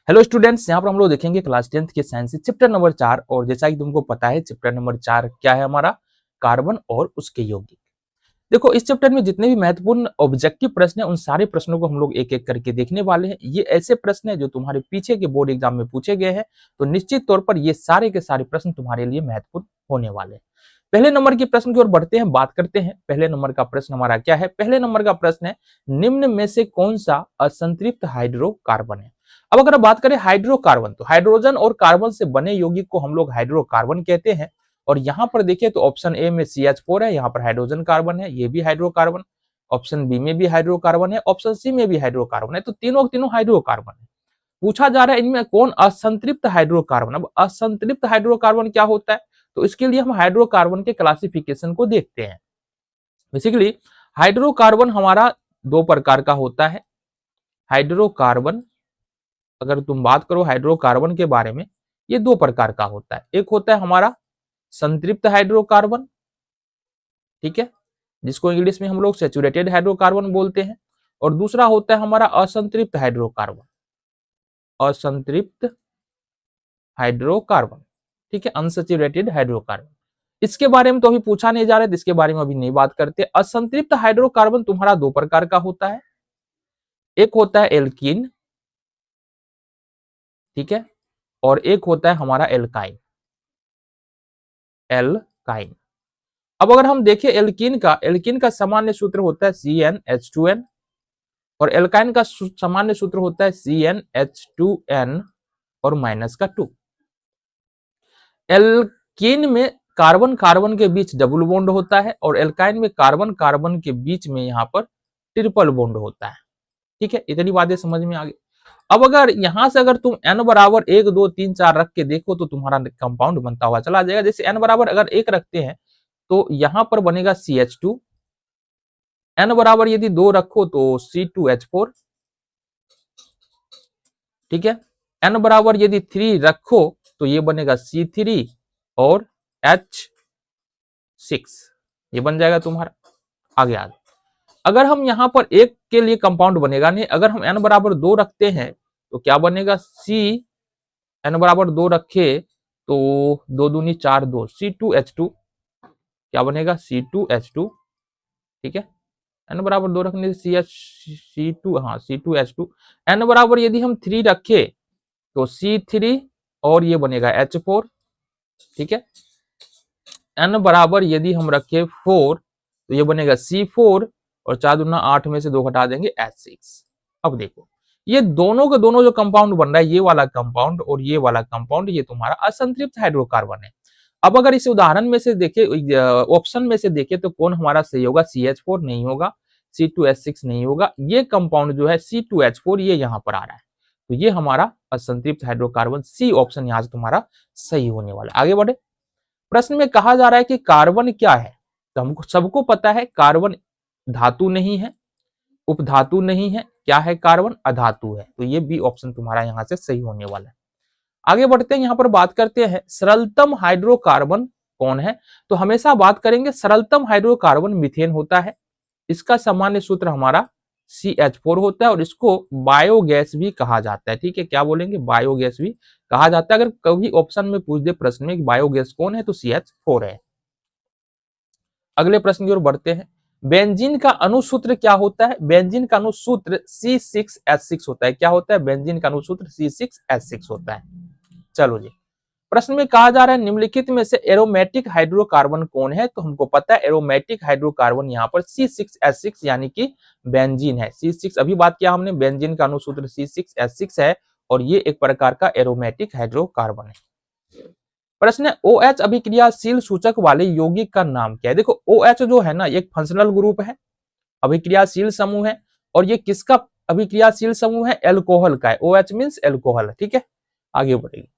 Hello students, यहाँ पर हम लोग देखेंगे क्लास 10th के साइंस चैप्टर नंबर 4। और जैसा कि तुमको पता है चैप्टर नंबर 4 क्या है हमारा, कार्बन और उसके यौगिक। देखो, इस चैप्टर में जितने भी महत्वपूर्ण ऑब्जेक्टिव प्रश्न हैं उन सारे प्रश्नों को हम लोग एक एक करके देखने वाले हैं। ये ऐसे प्रश्न हैं जो तुम्हारे पीछे के बोर्ड एग्जाम में पूछे गए हैं, तो निश्चित तौर पर ये सारे के सारे प्रश्न तुम्हारे लिए महत्वपूर्ण होने वाले हैं। पहले नंबर के प्रश्न की ओर बढ़ते हैं, बात करते हैं। पहले नंबर का प्रश्न हमारा क्या है? पहले नंबर का प्रश्न है, निम्न में से कौन सा असंतृप्त हाइड्रोकार्बन है? अब अगर बात करें हाइड्रोकार्बन, तो हाइड्रोजन और कार्बन से बने यौगिक को हम लोग हाइड्रोकार्बन कहते हैं। और यहां पर देखिए तो ऑप्शन ए में CH4 है, यहाँ पर हाइड्रोजन कार्बन है, ये भी हाइड्रोकार्बन। ऑप्शन बी में भी हाइड्रोकार्बन है, ऑप्शन सी में भी हाइड्रोकार्बन है, तो तीनों तीनों हाइड्रोकार्बन है। पूछा जा रहा है इनमें कौन असंतृप्त हाइड्रोकार्बन। अब असंतृप्त हाइड्रोकार्बन क्या होता है, तो इसके लिए हम हाइड्रोकार्बन के क्लासिफिकेशन को देखते हैं। बेसिकली हाइड्रोकार्बन हमारा दो प्रकार का होता है। हाइड्रोकार्बन, अगर तुम बात करो हाइड्रोकार्बन के बारे में, ये दो प्रकार का होता है। एक होता है हमारा संतृप्त हाइड्रोकार्बन, ठीक है, जिसको इंग्लिश में हम लोग सैचुरेटेड हाइड्रोकार्बन बोलते हैं। और दूसरा होता है हमारा असंतृप्त हाइड्रोकार्बन, असंतृप्त हाइड्रोकार्बन, ठीक है, अनसैचुरेटेड हाइड्रोकार्बन। इसके बारे में तो अभी पूछा नहीं जा रहा है, इसके बारे में अभी नहीं बात करते। असंतृप्त हाइड्रोकार्बन तुम्हारा दो प्रकार का होता है। एक होता है एल्कीन, ठीक है, और एक होता है हमारा एल्काइन। एल्काइन, अब अगर हम देखें एल्कीन का सामान्य सूत्र होता है CnH2n, और एल्काइन का सामान्य सूत्र होता है CnH2n और माइनस का 2। एल्कीन में कार्बन कार्बन के बीच डबल बॉन्ड होता है, और एल्काइन में कार्बन कार्बन के बीच में यहाँ पर ट्रिपल बॉन्ड होता है। ठीक है, इतनी बातें समझ में आ गई। अब अगर यहां से अगर तुम n बराबर 1 2 3 4 रख के देखो तो तुम्हारा कंपाउंड बनता हुआ चला जाएगा। जैसे n बराबर अगर 1 रखते हैं तो यहां पर बनेगा CH2, n बराबर यदि 2 रखो तो C2H4, ठीक है, n बराबर यदि 3 रखो तो ये बनेगा C3 और H6, ये बन जाएगा तुम्हारा। आगे आगे अगर हम यहां पर एक के लिए कंपाउंड बनेगा नहीं, अगर हम n बराबर 2 रखते हैं तो क्या बनेगा, n बराबर 2 रखे तो 2 दूनी 4 2 C2H2, क्या बनेगा C2H2, ठीक है, n बराबर 2 रखने से C2, हाँ C2H2। n बराबर यदि हम 3 रखे तो C3 और ये बनेगा H4, ठीक है। n बराबर यदि हम रखे 4 तो ये बनेगा C4 और 4 दूना 8 में से 2 घटा देंगे H6। अब देखो ये दोनों के दोनों जो कंपाउंड बन रहा है, ये वाला कंपाउंड और ये वाला कंपाउंड, ये तुम्हारा असंतृप्त हाइड्रोकार्बन है। अब अगर इस उदाहरण में से देखे, ऑप्शन में से देखे तो कौन हमारा सही होगा? CH4 नहीं होगा, C2H6 नहीं होगा, ये कंपाउंड जो है C2H4 ये यहाँ पर आ रहा है, तो ये हमारा असंतृप्त हाइड्रोकार्बन C ऑप्शन यहाँ से तुम्हारा सही होने वाला है। आगे बढ़े, प्रश्न में कहा जा रहा है कि कार्बन क्या है, तो हमको सबको पता है कार्बन धातु नहीं है, उपधातु नहीं है, क्या है कार्बन? अधातु है, तो ये बी ऑप्शन तुम्हारा यहाँ से सही होने वाला है। आगे बढ़ते हैं, यहाँ पर बात करते हैं सरलतम हाइड्रोकार्बन कौन है, तो हमेशा बात करेंगे सरलतम हाइड्रोकार्बन मीथेन होता है। इसका सामान्य सूत्र हमारा CH4 होता है और इसको बायोगैस भी कहा जाता है, ठीक है, क्या बोलेंगे? बायोगैस भी कहा जाता है। अगर कभी ऑप्शन में पूछ दे प्रश्न में बायोगैस कौन है तो CH4 है। अगले प्रश्न की ओर बढ़ते हैं, बेंजीन का अणुसूत्र क्या होता है? बेंजीन का अणुसूत्र C6H6 होता है। क्या होता है? बेंजीन का अणुसूत्र C6H6 होता है। चलो जी, प्रश्न में कहा जा रहा है निम्नलिखित में से एरोमेटिक हाइड्रोकार्बन कौन है, तो हमको पता है एरोमेटिक हाइड्रोकार्बन यहाँ पर C6H6 यानी कि बेंजीन है। C6 अभी बात किया हमने, बेंजीन का अणुसूत्र C6H6 है और ये एक प्रकार का एरोमेटिक हाइड्रोकार्बन है। प्रश्न है OH अभिक्रियाशील सूचक वाले यौगिक का नाम क्या है? देखो OH जो है ना, एक फंक्शनल ग्रुप है, अभिक्रियाशील समूह है, और ये किसका अभिक्रियाशील समूह है? एल्कोहल का है। OH मींस एल्कोहल, ठीक है। आगे बढ़ेगी,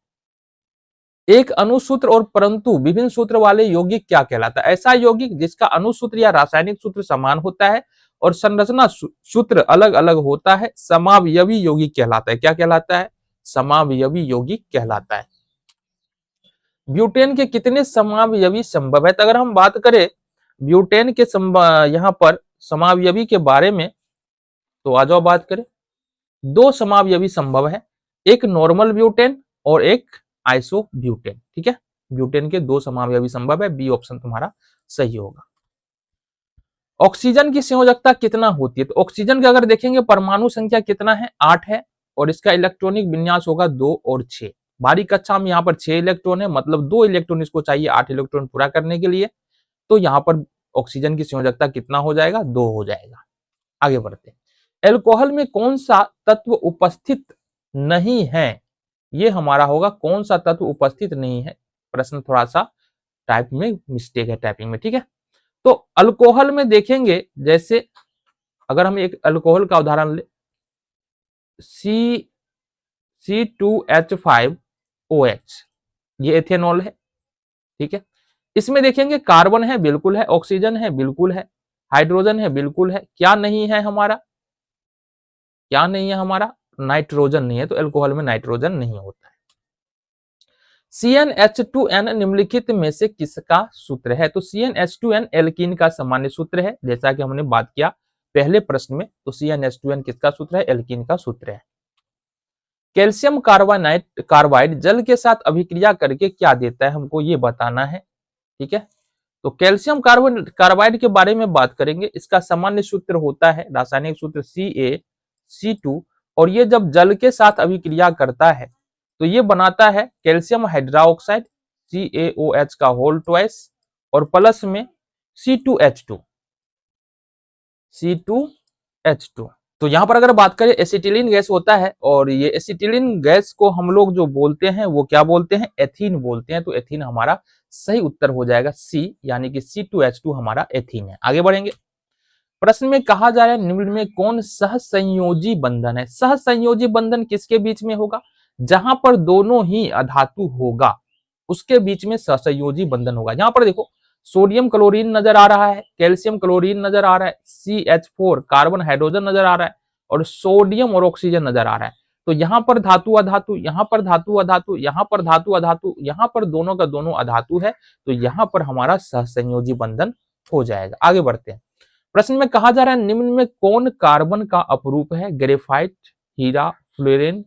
एक अणुसूत्र और परंतु विभिन्न सूत्र वाले यौगिक क्या कहलाता है? ऐसा यौगिक जिसका अणुसूत्र या रासायनिक सूत्र समान होता है और संरचना सूत्र अलग अलग होता है, समावयवी यौगिक कहलाता है। क्या कहलाता है? समावयवी यौगिक कहलाता है। ब्यूटेन के कितने समावयवी संभव है? तो अगर हम बात करें ब्यूटेन के यहाँ पर समावयवी के बारे में, तो आ जाओ बात करें, 2 समावयवी संभव है। एक नॉर्मल ब्यूटेन और एक आइसो ब्यूटेन। ठीक है, ब्यूटेन के 2 समावयवी संभव है, बी ऑप्शन तुम्हारा सही होगा। ऑक्सीजन की संयोजकता कितना होती है? तो ऑक्सीजन के अगर देखेंगे परमाणु संख्या कितना है, 8 है, और इसका इलेक्ट्रॉनिक विन्यास होगा 2 और 6। बारीक कक्षा में यहाँ पर 6 इलेक्ट्रॉन है, मतलब 2 इलेक्ट्रॉन इसको चाहिए 8 इलेक्ट्रॉन पूरा करने के लिए। तो यहाँ पर ऑक्सीजन की संयोजकता कितना हो जाएगा, 2 हो जाएगा। आगे बढ़ते हैं। एल्कोहल में कौन सा तत्व उपस्थित नहीं है? ये हमारा होगा कौन सा तत्व उपस्थित नहीं है। प्रश्न थोड़ा सा टाइप में मिस्टेक है, टाइपिंग में। ठीक है, तो अल्कोहल में देखेंगे, जैसे अगर हम एक अल्कोहल का उदाहरण ले, C2H5OH, ये एथेनॉल है। ठीक है, इसमें देखेंगे कार्बन है, बिल्कुल है, ऑक्सीजन है, बिल्कुल है, हाइड्रोजन है, बिल्कुल है। क्या नहीं है हमारा, क्या नहीं है हमारा, नाइट्रोजन नहीं है। तो अल्कोहल में नाइट्रोजन नहीं होता है। CnH2n निम्नलिखित में से किसका सूत्र है? तो CnH2n एल्कीन का सामान्य सूत्र है, जैसा कि हमने बात किया पहले प्रश्न में। तो CnH2n किसका सूत्र है? एल्कीन का सूत्र है। कैल्शियम कार्बाइड जल के साथ अभिक्रिया करके क्या देता है, हमको ये बताना है। ठीक है, तो कैल्शियम कार्बाइड के बारे में बात करेंगे। इसका सामान्य सूत्र होता है, रासायनिक सूत्र CaC2, और ये जब जल के साथ अभिक्रिया करता है तो ये बनाता है कैल्शियम हाइड्रोक्साइड CaOH का होल ट्वाइस, और प्लस में C2H2। तो यहां पर अगर बात करें, एसिटिलीन गैस होता है, और ये एसिटिलीन गैस को हम लोग जो बोलते हैं वो क्या बोलते हैं? एथीन बोलते हैं। तो एथीन हमारा सही उत्तर हो जाएगा सी, यानी कि C2H2 हमारा एथीन है। आगे बढ़ेंगे। प्रश्न में कहा जा रहा है निम्न में कौन सहसंयोजी बंधन है? सहसंयोजी बंधन किसके बीच में होगा? जहां पर दोनों ही अधातु होगा उसके बीच में सहसंयोजी बंधन होगा। यहां पर देखो, सोडियम क्लोरीन नजर आ रहा है, कैल्शियम क्लोरीन नजर आ रहा है, CH4 कार्बन हाइड्रोजन नजर आ रहा है, और सोडियम और ऑक्सीजन नजर आ रहा है। तो यहां पर धातु अधातु, यहां पर धातु अधातु, यहां पर धातु अधातु, यहां पर दोनों का दोनों अधातु है। तो यहां पर हमारा सहसंयोजी बंधन हो जाएगा। आगे बढ़ते हैं। प्रश्न में कहा जा रहा है निम्न में कौन कार्बन का अपरूप है? ग्रेफाइट, हीरा, फ्लोरीन,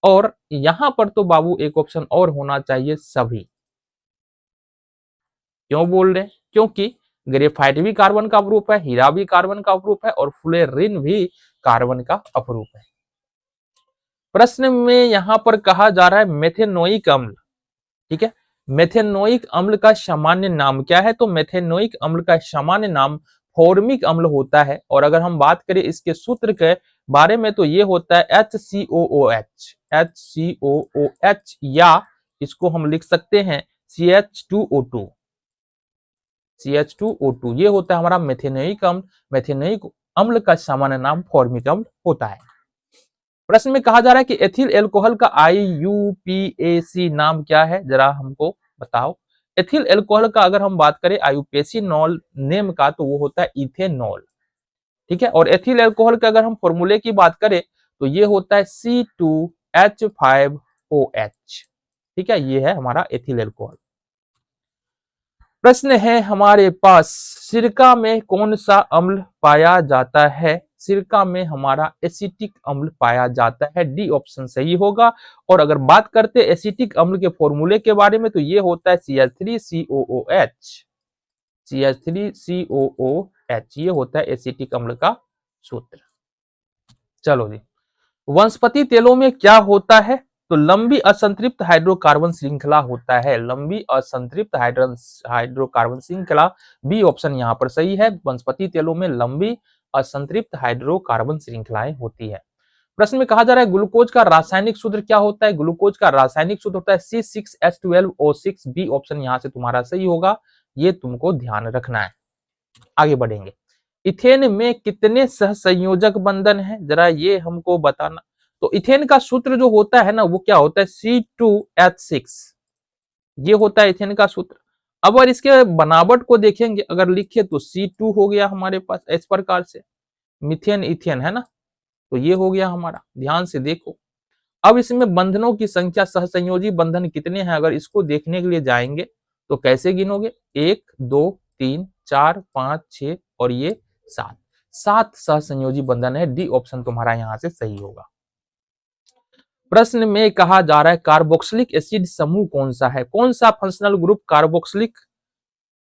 और यहां पर तो बाबू एक ऑप्शन और होना चाहिए, सभी। क्यों बोल रहे हैं? क्योंकि ग्रेफाइट भी कार्बन का अपरूप है, हीरा भी कार्बन का अपरूप है, और फ्लोरीन भी कार्बन का अपरूप है। प्रश्न में यहां पर कहा जा रहा है मेथेनोइक अम्ल। ठीक है, मेथेनोइक अम्ल का सामान्य नाम क्या है? तो मेथेनोइक अम्ल का सामान्य नाम फॉर्मिक अम्ल होता है। और अगर हम बात करें इसके सूत्र के बारे में तो ये होता है HCOOH, या इसको हम लिख सकते हैं CH2O2। ये होता है हमारा मेथेनोइक अम्ल। मेथेनोइक अम्ल का सामान्य नाम फॉर्मिक अम्ल होता है। प्रश्न में कहा जा रहा है कि एथिल एल्कोहल का IUPAC नाम क्या है? जरा हमको बताओ। एथिल एल्कोहल का अगर हम बात करें IUPAC नॉल नेम का, तो वो होता है इथेनॉल। ठीक है, और एथिल एल्कोहल के अगर हम फॉर्मूले की बात करें तो ये होता है C2H5OH। ठीक है, ये है हमारा एथिल एल्कोहल। प्रश्न है हमारे पास, सिरका में कौन सा अम्ल पाया जाता है? सिरका में हमारा एसिटिक अम्ल पाया जाता है, डी ऑप्शन सही होगा। और अगर बात करते एसिटिक अम्ल के फॉर्मूले के बारे में तो ये होता है CH3COOH, ये होता है एसिटिक अम्ल का सूत्र। चलो जी, वनस्पति तेलों में क्या होता है? तो लंबी असंतृप्त हाइड्रोकार्बन श्रृंखला होता है, लंबी असंतृप्त हाइड्रोकार्बन श्रृंखला, बी ऑप्शन यहाँ पर सही है। वनस्पति तेलों में लंबी असंतृप्त हाइड्रोकार्बन श्रृंखलाएं होती है। प्रश्न में कहा जा रहा है ग्लूकोज का रासायनिक सूत्र क्या होता है? ग्लूकोज का रासायनिक सूत्र होता है C6H12O6, बी ऑप्शन यहाँ से तुम्हारा सही होगा, ये तुमको ध्यान रखना है। आगे बढ़ेंगे। इथेन में कितने सहसंयोजक बंधन है, जरा ये हमको बताना। तो इथेन का सूत्र जो होता है ना, वो क्या होता है? C2H6, ये होता है इथेन का सूत्र। अब अगर इसके बनावट को देखेंगे, अगर लिखे तो C2 हो गया हमारे पास इस प्रकार से, मिथेन इथेन है ना, तो ये हो गया हमारा। ध्यान से देखो, अब इसमें बंधनों की संख्या, सहसंयोजी बंधन कितने हैं, अगर इसको देखने के लिए जाएंगे तो कैसे गिनोगे? 1 2 3 4 5 6 और ये 7 सहसंयोजी बंधन है, डी ऑप्शन तुम्हारा यहां से सही होगा। प्रश्न में कहा जा रहा है कार्बोक्सिलिक एसिड समूह कौन सा है, कौन सा फंक्शनल ग्रुप कार्बोक्सिलिक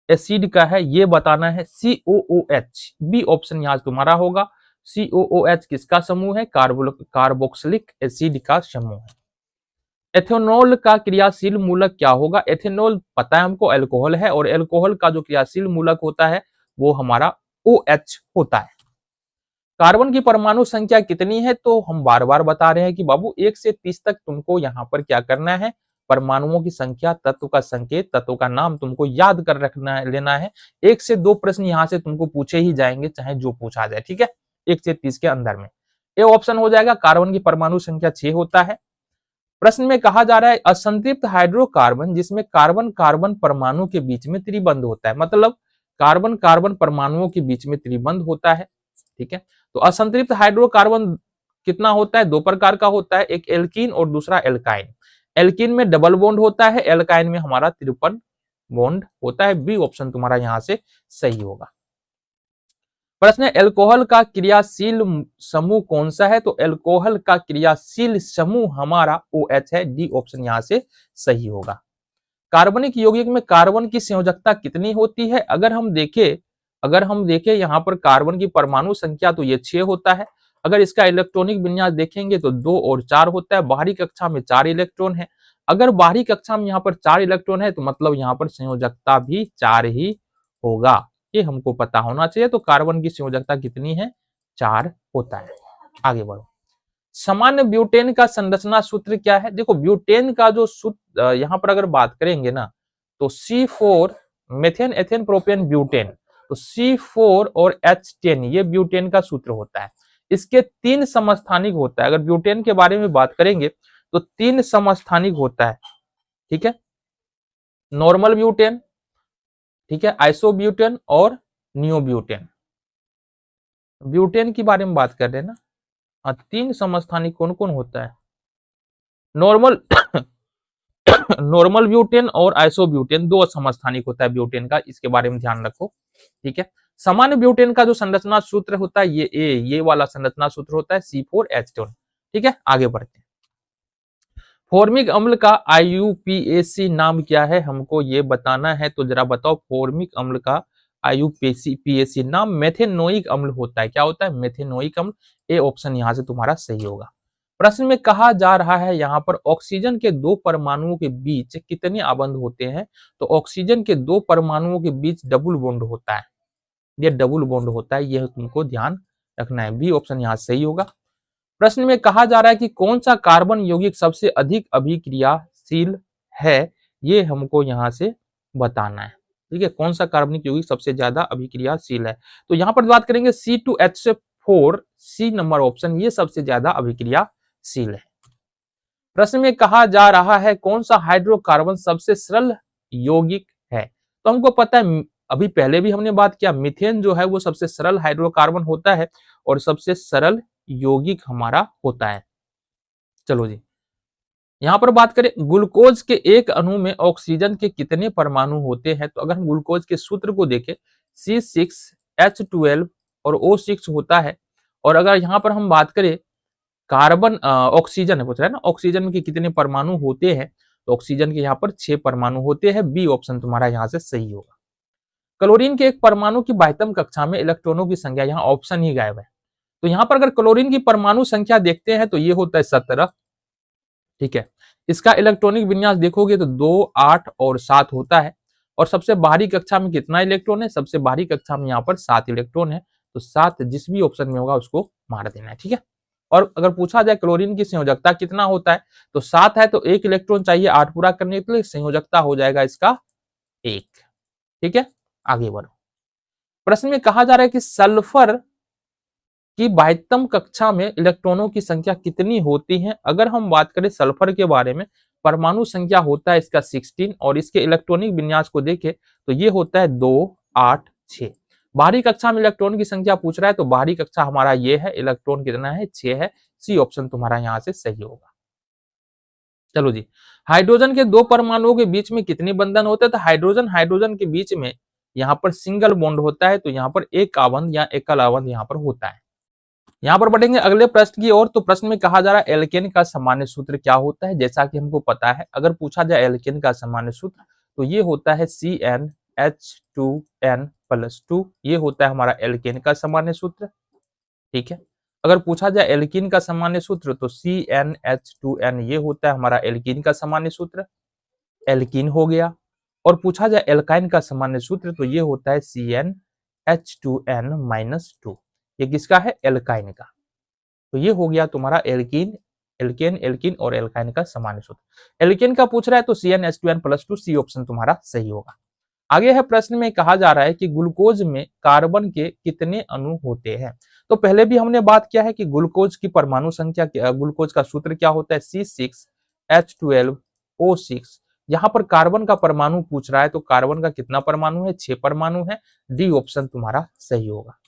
एसिड का है, ये बताना है। COOH, बी ऑप्शन यहां तुम्हारा होगा। COOH किसका समूह है, कार्बोक्सिलिक एसिड का समूह है। एथेनॉल का क्रियाशील मूलक क्या होगा, एथेनॉल पता है हमको अल्कोहल है, और अल्कोहल का जो क्रियाशील मूलक होता है वो हमारा OH होता है। कार्बन की परमाणु संख्या कितनी है, तो हम बार बार बता रहे हैं कि बाबू 1 से 30 तक तुमको यहाँ पर क्या करना है, परमाणुओं की संख्या, तत्व का संकेत, तत्व का नाम तुमको याद कर रखना लेना है। 1 से 2 प्रश्न यहाँ से तुमको पूछे ही जाएंगे, चाहे जो पूछा जाए, ठीक है। 1 से 30 के अंदर में ए ऑप्शन हो जाएगा। कार्बन की परमाणु संख्या 6 होता है। प्रश्न में कहा जा रहा है असंतृप्त हाइड्रोकार्बन जिसमें कार्बन कार्बन परमाणु के बीच में त्रिबंध होता है, मतलब कार्बन कार्बन परमाणुओं के बीच में त्रिबंध होता है, ठीक है। तो असंतृप्त हाइड्रोकार्बन कितना होता है, 2 प्रकार का होता है, एक एल्कीन और दूसरा एल्काइन। एल्कीन में डबल बॉन्ड होता है, एल्काइन में हमारा ट्रिपल बॉन्ड होता है। बी ऑप्शन तुम्हारा यहां से सही होगा। प्रश्न है एल्कोहल का क्रियाशील समूह कौन सा है, तो एल्कोहल का क्रियाशील समूह हमारा OH है। डी ऑप्शन यहां से सही होगा। कार्बनिक यौगिक में कार्बन की संयोजकता कितनी होती है, अगर हम देखें यहाँ पर कार्बन की परमाणु संख्या तो ये 6 होता है। अगर इसका इलेक्ट्रॉनिक विन्यास देखेंगे तो 2 और 4 होता है। बाहरी कक्षा में 4 इलेक्ट्रॉन है। अगर बाहरी कक्षा में यहाँ पर 4 इलेक्ट्रॉन है तो मतलब यहाँ पर संयोजकता भी 4 ही होगा, ये हमको पता होना चाहिए। तो कार्बन की संयोजकता कितनी है, 4 होता है। आगे बढ़ो। सामान्य ब्यूटेन का संरचना सूत्र क्या है, देखो ब्यूटेन का जो सूत्र यहाँ पर अगर बात करेंगे ना तो C4 methane ethane propane butane, तो C4 और H10 ये ब्यूटेन का सूत्र होता है। इसके 3 समस्थानिक होता है। अगर ब्यूटेन के बारे में बात करेंगे तो 3 समस्थानिक होता है, ठीक है। नॉर्मल ब्यूटेन, ठीक है, आइसोब्यूटेन और नियोब्यूटेन। ब्यूटेन के बारे में बात कर रहे हैं ना। हाँ, 3 समस्थानिक कौन कौन होता है, नॉर्मल नॉर्मल ब्यूटेन और आइसोब्यूटेन, 2 समस्थानिक होता है ब्यूटेन का, इसके बारे में ध्यान रखो, ठीक है। सामान्य ब्यूटेन का जो संरचना सूत्र होता है ये वाला संरचना सूत्र होता है C4H10, ठीक है। आगे बढ़ते हैं। फॉर्मिक अम्ल का IUPAC नाम क्या है, हमको ये बताना है, तो जरा बताओ। फॉर्मिक अम्ल का IUPAC नाम मेथेनोइक अम्ल होता है। क्या होता है, मेथेनोइक अम्ल। ए ऑप्शन यहां से तुम्हारा सही होगा। प्रश्न में कहा जा रहा है यहाँ पर ऑक्सीजन के 2 परमाणुओं के बीच कितने आबंध होते हैं, तो ऑक्सीजन के 2 परमाणुओं के बीच डबल बॉन्ड होता है, ये डबल बॉन्ड होता है, यह तुमको ध्यान रखना है। बी ऑप्शन यहाँ सही होगा। प्रश्न में कहा जा रहा है कि कौन सा कार्बन यौगिक सबसे अधिक अभिक्रियाशील है, ये हमको यहाँ से बताना है, ठीक है। कौन सा कार्बनिक यौगिक सबसे ज्यादा अभिक्रियाशील है, तो यहाँ पर बात करेंगे C2H4, सी नंबर ऑप्शन ये सबसे ज्यादा अभिक्रियाशील है। प्रश्न में कहा जा रहा है कौन सा हाइड्रोकार्बन सबसे सरल यौगिक है, तो हमको पता है, अभी पहले भी हमने बात किया, मीथेन जो है वो सबसे सरल हाइड्रोकार्बन होता है और सबसे सरल यौगिक हमारा होता है। चलो जी, यहां पर बात करें ग्लूकोज के एक अणु में ऑक्सीजन के कितने परमाणु होते हैं, तो अगर हम ग्लूकोज के सूत्र को देखें C6H12 और O6 होता है। और अगर यहाँ पर हम बात करें कार्बन ऑक्सीजन है, पूछ रहा है ना, ऑक्सीजन के कितने परमाणु होते हैं, तो ऑक्सीजन के यहाँ पर 6 परमाणु होते हैं। बी ऑप्शन तुम्हारा यहाँ से सही होगा। क्लोरीन के एक परमाणु की बाह्यतम कक्षा में इलेक्ट्रॉनों की संख्या, यहाँ ऑप्शन ही गायब है, तो यहाँ पर अगर क्लोरीन की परमाणु संख्या देखते हैं तो ये होता है 17, ठीक है। इसका इलेक्ट्रॉनिक विन्यास देखोगे तो 2, 8 और 7 होता है। और सबसे बाहरी कक्षा में कितना इलेक्ट्रॉन है, सबसे बाहरी कक्षा में यहाँ पर 7 इलेक्ट्रॉन है, तो 7 जिस भी ऑप्शन में होगा उसको मार देना है, ठीक है। और अगर पूछा जाए क्लोरीन की संयोजकता कितना होता है, तो 7 है तो 1 इलेक्ट्रॉन चाहिए 8 पूरा करने के लिए, संयोजकता हो जाएगा इसका 1, ठीक है। आगे बढ़ो। प्रश्न में कहा जा रहा है कि सल्फर की बाह्यतम कक्षा में इलेक्ट्रॉनों की संख्या कितनी होती है, अगर हम बात करें सल्फर के बारे में, परमाणु संख्या होता है इसका 16 और इसके इलेक्ट्रॉनिक विन्यास को देखें तो ये होता है 2, 8, 6। बाहरी कक्षा में इलेक्ट्रॉन की संख्या पूछ रहा है, तो बाहरी कक्षा हमारा ये है, इलेक्ट्रॉन कितना है, 6 है। सी ऑप्शन तुम्हारा यहाँ से सही होगा। चलो जी, हाइड्रोजन के 2 परमाणुओं के बीच में कितने बंधन होते हैं, तो हाइड्रोजन के बीच में यहाँ पर सिंगल बॉन्ड होता है, तो यहाँ पर एक आबंध या एकल आबंध यहाँ पर होता है। यहाँ पर बढ़ेंगे अगले प्रश्न की ओर। तो प्रश्न में कहा जा रहा है एल्केन का सामान्य सूत्र क्या होता है। जैसा कि हमको पता है, अगर पूछा जाए एल्केन का सामान्य सूत्र तो ये होता है CnH2n+2। ये होता है हमारा एल्केन का सामान्य सूत्र। ठीक है, अगर पूछा जाए एल्कीन का सामान्य सूत्र तो CnH2n ये होता है हमारा एल्कीन का सामान्य सूत्र, एल्कीन हो गया। और पूछा जाए एल्काइन का सामान्य सूत्र तो ये होता है CnH2n-2। ये किसका है? एल्काइन का। तो ये हो गया तुम्हारा एल्कीन, एल्केन, एल्कीन और एल्काइन का सामान्य सूत्र। एल्केन का पूछ रहा है तो CnH2n+2, सी ऑप्शन तुम्हारा सही होगा। आगे है प्रश्न में कहा जा रहा है कि ग्लूकोज में कार्बन के कितने अणु होते हैं। तो पहले भी हमने बात किया है कि ग्लूकोज की परमाणु संख्या, ग्लूकोज का सूत्र क्या होता है? C6H12O6। यहाँ पर कार्बन का परमाणु पूछ रहा है तो कार्बन का कितना परमाणु है? 6 परमाणु है। डी ऑप्शन तुम्हारा सही होगा।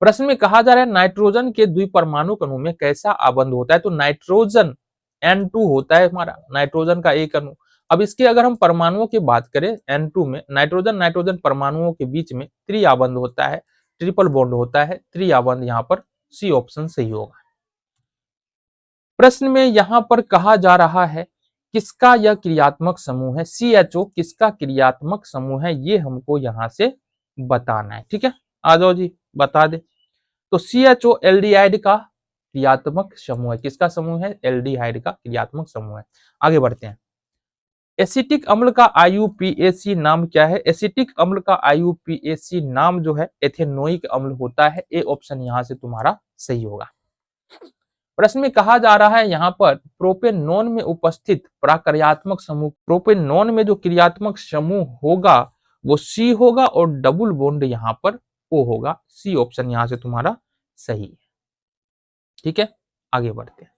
प्रश्न में कहा जा रहा है नाइट्रोजन के द्विपरमाणु अणु में कैसा आबंध होता है। तो नाइट्रोजन N2 होता है हमारा, नाइट्रोजन का एक अणु। अब इसके अगर हम परमाणुओं की बात करें, N2 में नाइट्रोजन नाइट्रोजन परमाणुओं के बीच में त्रिआबंध होता है, ट्रिपल बॉन्ड होता है। त्रिआबंध यहाँ पर सी ऑप्शन सही होगा। प्रश्न में यहाँ पर कहा जा रहा है किसका यह क्रियात्मक समूह है। CHO किसका क्रियात्मक समूह है, ये हमको यहाँ से बताना है। ठीक है, आ जाओ जी बता दे। तो CHO एल्डिहाइड का क्रियात्मक समूह है। किसका समूह है? एल्डिहाइड का क्रियात्मक समूह है। आगे बढ़ते हैं। एसिटिक अम्ल का IUPAC नाम क्या है? एसिटिक अम्ल का IUPAC नाम जो है एथेनोइक अम्ल होता है। ए ऑप्शन यहां से तुम्हारा सही होगा। प्रश्न में कहा जा रहा है यहाँ पर प्रोपेनॉन में उपस्थित प्राक्रियात्मक समूह, प्रोपेनॉन में जो क्रियात्मक समूह होगा वो C होगा और डबल बॉन्ड यहाँ पर O होगा। सी ऑप्शन यहां से तुम्हारा सही है। ठीक है, आगे बढ़ते हैं।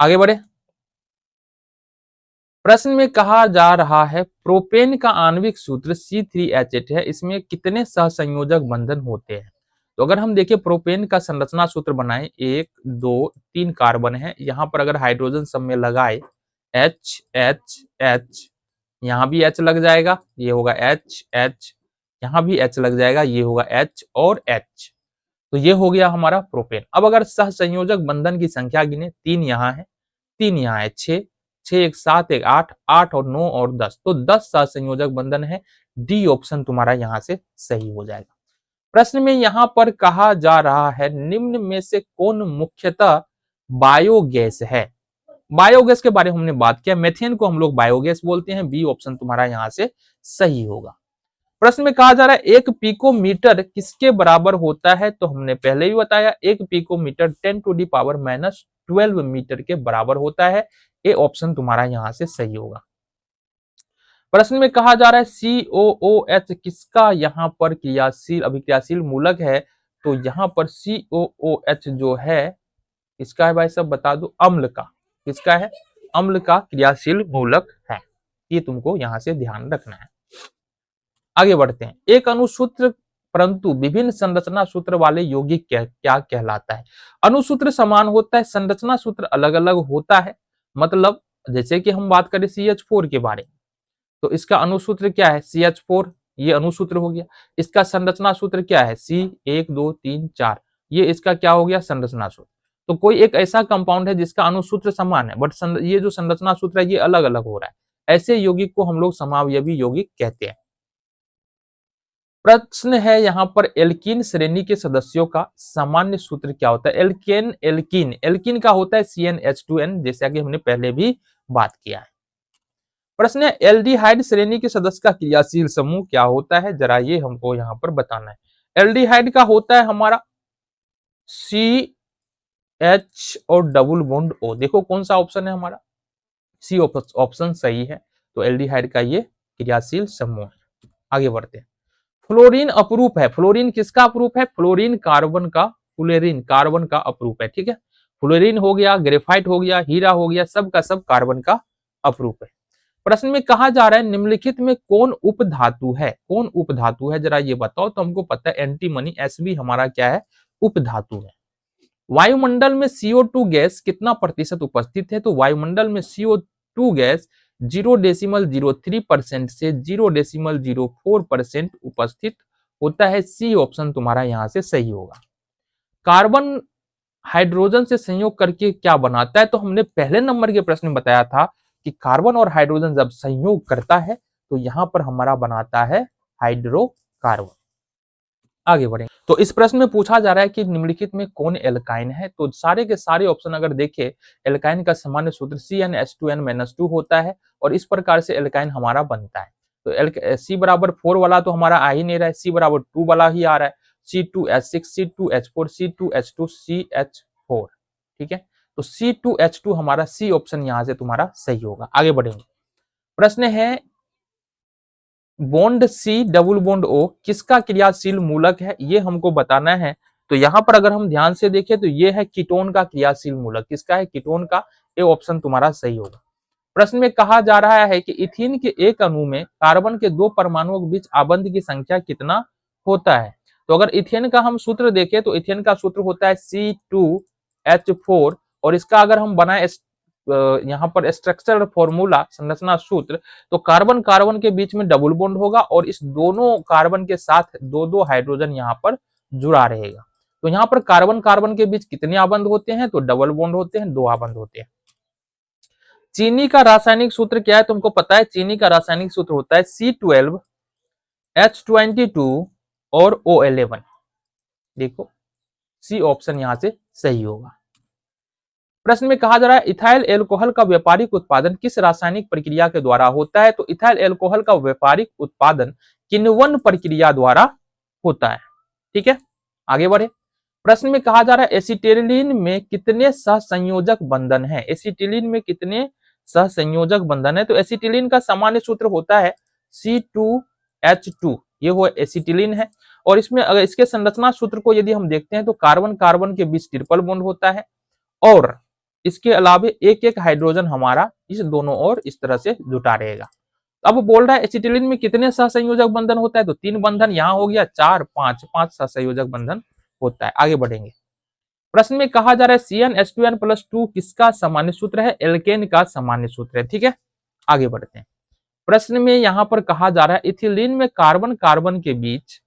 आगे बढ़े। प्रश्न में कहा जा रहा है प्रोपेन का आणविक सूत्र C3H8 है। इसमें कितने सहसंयोजक बंधन होते हैं। तो अगर हम देखें प्रोपेन का संरचना सूत्र बनाएं, 1 2 3 कार्बन है। यहाँ पर अगर हाइड्रोजन सब में लगाए H H H, यहाँ भी H लग जाएगा, ये होगा H H, यहाँ भी H लग जाएगा, ये होगा H और H। तो ये हो गया हमारा प्रोपेन। अब अगर सहसंयोजक बंधन की संख्या गिने, 3 यहाँ है, 3 यहाँ है, 6 6 1 7 1 8 8 और 9 और 10, तो 10 सहसंयोजक बंधन है। डी ऑप्शन तुम्हारा यहाँ से सही हो जाएगा। प्रश्न में यहाँ पर कहा जा रहा है निम्न में से कौन मुख्यतः बायोगैस है। बायोगैस के बारे में हमने बात किया, मेथेन को हम लोग बायोगैस बोलते हैं। बी ऑप्शन तुम्हारा यहाँ से सही होगा। प्रश्न में कहा जा रहा है 1 पिकोमीटर किसके बराबर होता है। तो हमने पहले ही बताया 1 पिकोमीटर 10⁻⁻12 मीटर के बराबर होता है। ए ऑप्शन तुम्हारा यहां से सही होगा। प्रश्न में कहा जा रहा है COOH किसका यहाँ पर क्रियाशील अभिक्रियाशील मूलक है। तो यहाँ पर COOH जो है किसका है भाई साहब बता दो, अम्ल का। किसका है? अम्ल का क्रियाशील मूलक है। ये तुमको यहां से ध्यान रखना है। आगे बढ़ते हैं। एक अणुसूत्र परंतु विभिन्न संरचना सूत्र वाले यौगिक क्या कहलाता है। अणुसूत्र समान होता है, संरचना सूत्र अलग अलग होता है। मतलब जैसे कि हम बात करें CH4 के बारे में, तो इसका अणुसूत्र क्या है? CH4, ये अणुसूत्र हो गया। इसका संरचना सूत्र क्या है? C1 2 3 4, ये इसका क्या हो गया? संरचना सूत्र। तो कोई एक ऐसा कंपाउंड है जिसका अणुसूत्र समान है बट ये जो संरचना सूत्र है ये अलग अलग हो रहा है, ऐसे यौगिक को हम लोग समावयवी यौगिक कहते हैं। प्रश्न है यहाँ पर एल्कीन श्रेणी के सदस्यों का सामान्य सूत्र क्या होता है। एल्केन एल्कीन, एल्कीन का होता है CnH2n, जैसा कि हमने पहले भी बात किया है। प्रश्न है एल्डिहाइड श्रेणी के सदस्य का क्रियाशील समूह क्या होता है, जरा ये हमको यहाँ पर बताना है। एल्डिहाइड का होता है हमारा CH और डबल बॉन्ड O। देखो कौन सा ऑप्शन है हमारा, सी ऑप्शन सही है। तो एल्डिहाइड का ये क्रियाशील समूह है। आगे बढ़ते हैं। फ्लोरीन अपरूप है। फ्लोरीन किसका अपरूप है? फ्लोरीन कार्बन का, फ्लोरीन कार्बन का अपरूप है। ठीक है, फ्लोरीन हो गया, ग्रेफाइट हो गया, हीरा हो गया, सब का सब कार्बन का अपरूप है। प्रश्न में कहा जा रहा है निम्नलिखित में कौन उपधातु है, कौन उपधातु है जरा ये बताओ। तो हमको पता है एंटीमनी Sb हमारा क्या है, उपधातु है। वायुमंडल में CO2 गैस कितना प्रतिशत उपस्थित है, तो वायुमंडल में CO2 गैस 0.03% से 0.04% उपस्थित होता है। सी ऑप्शन तुम्हारा यहां से सही होगा। कार्बन हाइड्रोजन से संयोग करके क्या बनाता है, तो हमने पहले नंबर के प्रश्न में बताया था कि कार्बन और हाइड्रोजन जब संयोग करता है तो यहां पर हमारा बनाता है हाइड्रोकार्बन। आगे बढ़ेंगे। तो इस प्रश्न में पूछा जा रहा है कि निम्नलिखित में कौन एल्काइन है, तो सारे के सारे ऑप्शन अगर देखें, एल्काइन का सामान्य सूत्र CnH2n-2 होता है और इस प्रकार से एल्काइन हमारा बनता है। तो C बराबर 4 वाला तो हमारा आ ही नहीं रहा है, C बराबर 2 वाला ही आ रहा है, C2H6, C2H4, C2H2, CH4। ठीक है, तो C2H2 हमारा C ऑप्शन यहां से तुम्हारा सही होगा। आगे बढ़ेंगे। प्रश्न है bond C double bond O किसका क्रियाशील मूलक है, ये हमको बताना है। तो यहां पर अगर हम ध्यान से देखें तो ये है कीटोन का क्रियाशील मूलक। किसका है, कीटोन का। ये ऑप्शन तुम्हारा सही होगा। प्रश्न में कहा जा रहा है कि इथीन के एक अणु में कार्बन के दो परमाणुओं के बीच आबंध की संख्या कितना होता है। तो अगर इथेन का हम सूत्र देखें तो इथेन का सूत्र होता है C2H4 और इसका अगर हम बनाए यहाँ पर स्ट्रक्चरल फॉर्मूला, संरचना सूत्र, तो कार्बन कार्बन के बीच में डबल बॉन्ड होगा और इस दोनों कार्बन के साथ दो दो हाइड्रोजन यहाँ पर जुड़ा रहेगा। तो यहाँ पर कार्बन कार्बन के बीच कितने आबंध होते हैं, तो डबल बॉन्ड होते हैं, दो आबंध होते हैं। चीनी का रासायनिक सूत्र क्या है, तुमको पता है चीनी का रासायनिक सूत्र होता है C12H22 और O11। देखो सी ऑप्शन यहां से सही होगा। प्रश्न में कहा जा रहा है इथाइल एल्कोहल का व्यापारिक उत्पादन किस रासायनिक प्रक्रिया के द्वारा होता है, तो इथाइल एल्कोहल का व्यापारिक उत्पादन किण्वन प्रक्रिया द्वारा होता है। ठीक है, आगे बढ़े। प्रश्न में कहा जा रहा है एसिटिलीन में कितने सहसंयोजक बंधन है, एसिटिलीन में कितने सहसंयोजक बंधन है, तो एसिटिलीन का सामान्य सूत्र होता है C2H2, ये वो एसिटिलीन है। और इसमें अगर इसके संरचना सूत्र को यदि हम देखते हैं तो कार्बन कार्बन के बीच ट्रिपल बॉन्ड होता है और इसके अलावा एक एक हाइड्रोजन हमारा इस दोनों ओर इस तरह से जुटा रहेगा। अब बोल रहा है एसिटिलीन में कितने सहसंयोजक बंधन होता है, तो 3 बंधन, यहां हो गया 4, 5 सहसंयोजक बंधन होता है। आगे बढ़ेंगे। प्रश्न में कहा जा रहा है CnH2n+2 किसका सामान्य सूत्र है, एल्केन का सामान्य सूत्र है। ठीक है, आगे बढ़ते हैं। प्रश्न में यहां पर कहा जा रहा है इथिलीन में कार्बन कार्बन के बीच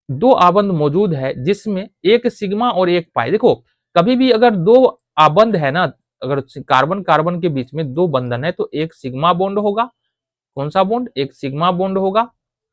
दो आबंध मौजूद है जिसमें एक सिग्मा और एक पाई। देखो कभी भी अगर दो आबंध है ना, अगर कार्बन कार्बन के बीच में दो बंधन है तो एक सिग्मा बॉन्ड होगा, कौन सा बॉन्ड, एक सिग्मा बॉन्ड होगा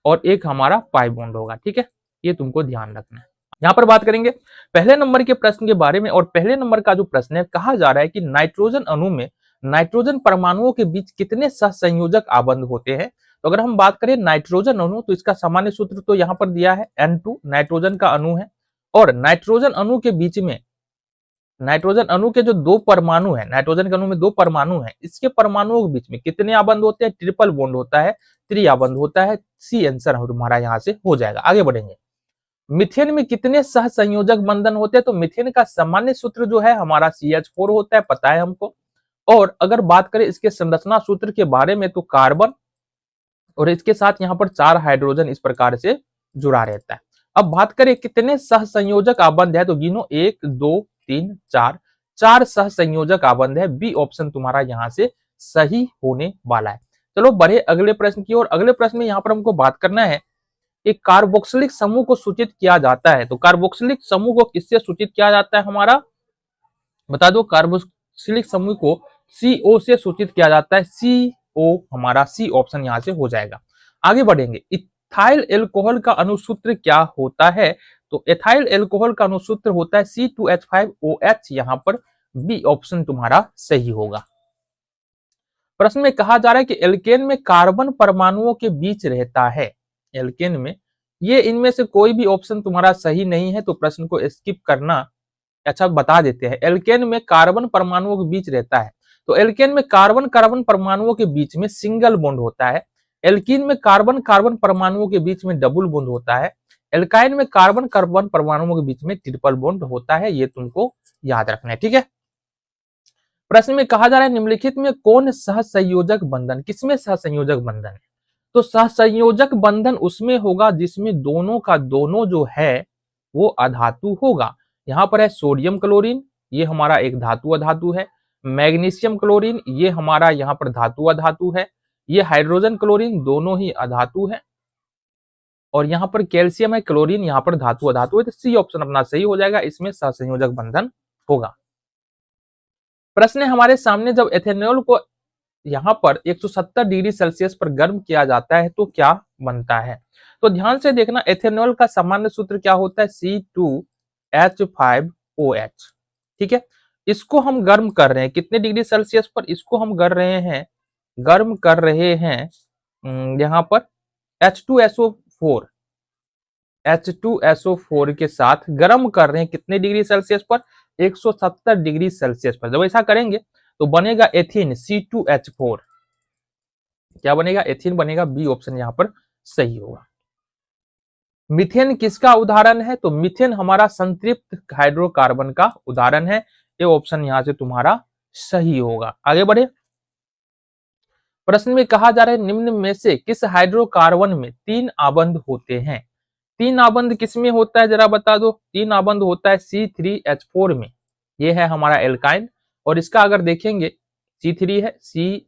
और एक हमारा पाई बॉन्ड होगा। ठीक है, ये तुमको ध्यान रखना है। यहां पर बात करेंगे पहले नंबर के प्रश्न के बारे में और पहले नंबर का जो प्रश्न है, कहा जा रहा है कि नाइट्रोजन अणु में नाइट्रोजन परमाणुओं के बीच कितने सहसंयोजक आबंध होते हैं। तो अगर हम बात करें नाइट्रोजन अणु तो इसका सामान्य सूत्र तो यहां पर दिया है N2, नाइट्रोजन का अणु है और नाइट्रोजन अणु के बीच में नाइट्रोजन अणु के जो दो परमाणु है, नाइट्रोजन के अणु में दो परमाणु है, इसके परमाणुओं के बीच में कितने आबंध होते हैं, ट्रिपल बॉन्ड होता है, त्रिआबंध होता है। सी आंसर हमारा यहां से हो जाएगा। आगे बढ़ेंगे। मिथेन में कितने सहसंयोजक बंधन होते हैं, तो मिथेन का सामान्य सूत्र जो है हमारा CH4 होता है, पता है हमको। और अगर बात करें इसके संरचना सूत्र के बारे में तो कार्बन और इसके साथ यहाँ पर 4 हाइड्रोजन इस प्रकार से जुड़ा रहता है। अब बात करें कितने सहसंयोजक आबंध है, तो गिनो 1 2 3 4, 4 सहसंयोजक आबंध है। बी ऑप्शन तुम्हारा यहाँ से सही होने वाला है। चलो बढ़े अगले प्रश्न की ओर। अगले प्रश्न में यहाँ पर हमको बात करना है एक कार्बोक्सिलिक समूह को सूचित किया जाता है। तो कार्बोक्सिलिक समूह को किससे सूचित किया जाता है हमारा, बता दो। कार्बोक्सिलिक समूह को CO से सूचित किया जाता है। CO हमारा सी ऑप्शन यहां से हो जाएगा। आगे बढ़ेंगे। इथाइल एल्कोहल का अनुसूत्र क्या होता है, तो इथाइल एल्कोहल का अनुसूत्र होता है C2H5OH, यहां पर बी ऑप्शन तुम्हारा सही होगा। प्रश्न में कहा जा रहा है कि एल्केन में कार्बन परमाणुओं के बीच रहता है। एल्केन में ये इनमें से कोई भी ऑप्शन तुम्हारा सही नहीं है, तो प्रश्न को स्किप करना। अच्छा बता देते हैं, एल्केन में कार्बन परमाणुओं के बीच रहता है। तो एल्केन में कार्बन कार्बन परमाणुओं के बीच में सिंगल बॉन्ड होता है। एल्कीन में कार्बन कार्बन परमाणुओं के बीच में डबल बॉन्ड होता है। एल्काइन में कार्बन कार्बन परमाणुओं के बीच में ट्रिपल बॉन्ड होता है। ये तुमको याद रखना है। ठीक है, प्रश्न में कहा जा रहा है निम्नलिखित में कौन सहसंयोजक बंधन, किसमें सहसंयोजक बंधन है? तो सहसंयोजक बंधन उसमें होगा जिसमें दोनों का दोनों जो है वो अधातु होगा। यहाँ पर है सोडियम क्लोरीन, ये हमारा एक धातु अधातु है। मैग्नीशियम क्लोरीन ये हमारा यहाँ पर धातु अधातु है। ये हाइड्रोजन क्लोरीन दोनों ही अधातु है। और यहाँ पर कैल्शियम है, क्लोरीन यहाँ पर धातु अधातु है। तो सी ऑप्शन अपना सही हो जाएगा, इसमें सहसंयोजक बंधन होगा। प्रश्न है हमारे सामने, जब एथेनॉल को यहाँ पर 170 डिग्री सेल्सियस पर गर्म किया जाता है तो क्या बनता है? तो ध्यान से देखना, एथेनॉल का सामान्य सूत्र क्या होता है? C2H5OH। ठीक है, इसको हम गर्म कर रहे हैं कितने डिग्री सेल्सियस पर? इसको हम गर्म कर रहे हैं यहाँ पर H2SO4 H2SO4 के साथ गर्म कर रहे हैं कितने डिग्री सेल्सियस पर? 170 डिग्री सेल्सियस पर। जब ऐसा करेंगे तो बनेगा एथीन C2H4। क्या बनेगा? एथीन बनेगा। बी ऑप्शन यहाँ पर सही होगा। मीथेन किसका उदाहरण है? तो मीथेन हमारा संतृप्त हाइड्रोकार्बन का उदाहरण है। ये ऑप्शन यहाँ से तुम्हारा सही होगा। आगे बढ़े, प्रश्न में कहा जा रहा है निम्न में से किस हाइड्रोकार्बन में 3 आबंध होते हैं? 3 आबंध किसमें होता है जरा बता दो। 3 आबंध होता है C3H4 में, ये है हमारा एल्काइन। और इसका अगर देखेंगे C3 है, C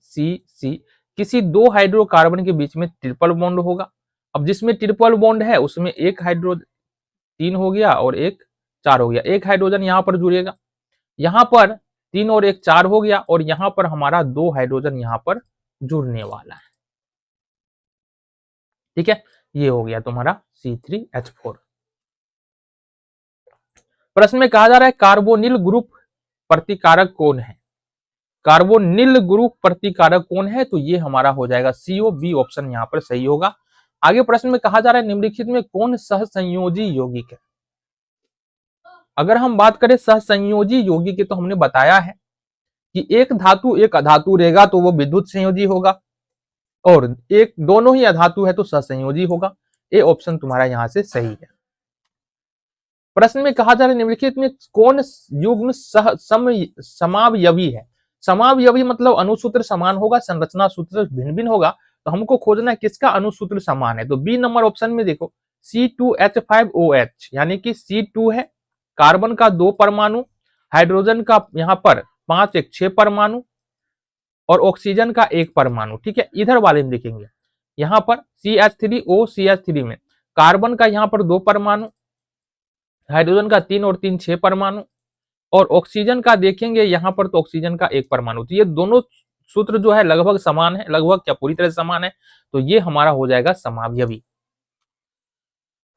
किसी 2 हाइड्रोकार्बन के बीच में ट्रिपल बॉन्ड होगा। अब जिसमें ट्रिपल बॉन्ड है उसमें एक हाइड्रो 3 हो गया और एक 4 हो गया। एक हाइड्रोजन यहाँ पर जुड़ेगा, यहाँ पर 3 और 1 4 हो गया, और यहाँ पर हमारा 2 हाइड्रोजन यहाँ पर जुड़ने वाला है। ठीक है, ये हो गया तुम्हारा C3H4। प्रश्न में कहा जा रहा है कार्बोनिल ग्रुप प्रतिकारक कौन है? कार्बोनिल ग्रुप प्रतिकारक कौन है? तो ये हमारा हो जाएगा CO। बी ऑप्शन यहाँ पर सही होगा। आगे प्रश्न में कहा जा रहा है निम्नलिखित में कौन सहसंयोजी यौगिक है? अगर हम बात करें सहसंयोजी यौगिक की, तो हमने बताया है कि एक धातु एक अधातु रहेगा तो वो विद्युत संयोजी होगा, और एक दोनों ही अधातु है तो सहसंयोजी होगा। ए ऑप्शन तुम्हारा यहाँ से सही है। प्रश्न में कहा जा रहा है निम्नलिखित में कौन युग्म समावयवी है? समावयवी मतलब अनुसूत्र समान होगा, संरचना सूत्र भिन्न भिन्न होगा। तो हमको खोजना है किसका अनुसूत्र समान है। तो बी नंबर ऑप्शन में देखो C2H5OH, यानी कि C2 है, कार्बन का 2 परमाणु, हाइड्रोजन का यहाँ पर 5 1 6 परमाणु, और ऑक्सीजन का 1 परमाणु। ठीक है, इधर वाले में देखेंगे यहाँ पर CH3O में कार्बन का यहाँ पर 2 परमाणु, हाइड्रोजन का 3 और 3 6 परमाणु, और ऑक्सीजन का देखेंगे यहाँ पर तो ऑक्सीजन का 1 परमाणु। तो ये दोनों सूत्र जो है लगभग समान है, लगभग क्या पूरी तरह से समान है। तो ये हमारा हो जाएगा समावयवी।